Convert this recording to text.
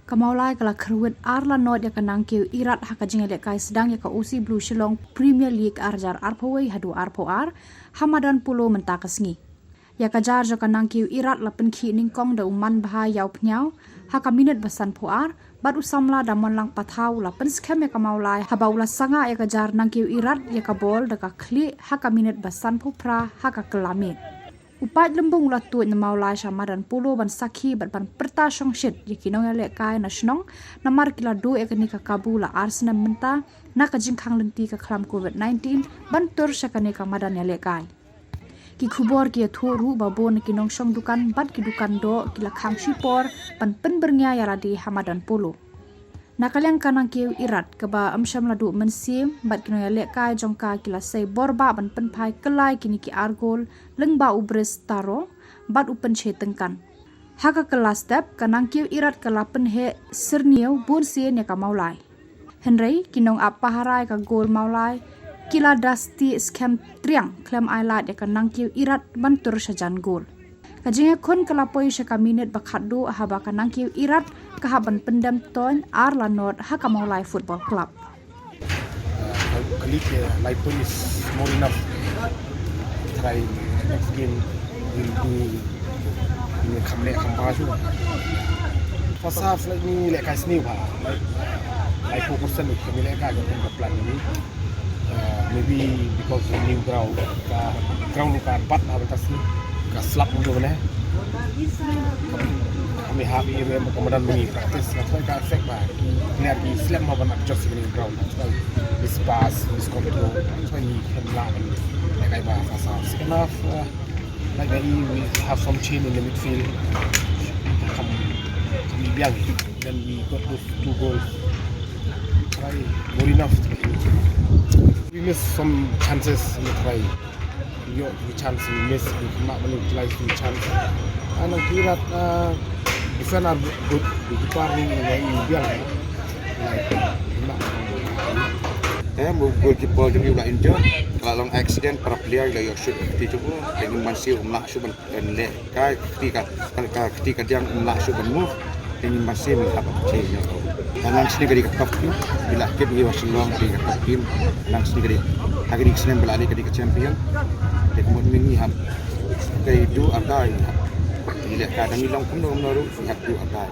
Kamaulai kala kerwit arla not ya kanang kiu irat haka jingale kai sedang ya ka usi Blue Shillong Premier League arjar arpawai hadu arpoar Hamadan Pulo mentakasngi. Ya kajar jo kanang kiu irat la penki ningkong da uman bahai yau pnyau haka minit basan poar bat usamla da monlang pathau la penskem ya kamaulai habaula sanga ya kajar nang kiu irat ya ka bol da ka kli haka minit basan pupra haka kelamit. Upat lembung la tu na maulai Hamadan Pulo ban sakhi bat ban perta shongshit ya kinong ya lekai na shnong na mar kila do ekani ka kabu la Arsenal menta na ka jingkhang lenti ka khlam COVID-19 ban tur shakane ka madan ya lekai. Ki khubor ki thoru babon kinong shong dukan bat ki dukan do kila khang shipor ban pen bernya ya radi Hamadan Pulo. Nakalyang kanang kiu irat kaba amsham ladu mensim bat kino ya lekai jongka kila say borba ban penpai kelai kini ki argol lengba ubres taro bat upen chetengkan. Haka kelas step kanang kiu irat kala penhe serniau bun sien ya ka maulai. Henry kinong apa harai ka gol maulai kila dasti scam triang klem ailat ya kanang kiu irat ban tur sajan gol. Kajinga kon kalapoi syaka minit bakhadu haba kanang kiu irat kahaban pendam ton arla not haka maulai football club. Kali life pun is more enough. Try next game will be in kambasu. First half like ni like guys new pa. Like 4% kami like agak dengan plan ini. Maybe because of new ground ka bat na batas ni ka slap untuk mana. Kami happy dengan kemudian meni practice atau ka effect ba. Player di slap ma ban adjust dengan ground. This pass, this control, atau ni hendak like ba fasa. Second half like we have some change in the midfield. Kami biang then we got those 2 goals. Try more enough. We miss some chances in the try. We chance we miss. We cannot utilize the chance. And kirat defend are good. We keep on biang like goalkeeper jom juga injured kalau long accident para player la shoot ti cuba dengan masih umlah shoot le kai ketika dia umlah shoot move dengan masih melihat change kanan sini kali cup team bila kit we was long di cup team kanan sini kali hari ini sini berlari ke champion dan kemudian ini ham dari itu ada lihat kadang hilang pun nomor itu ada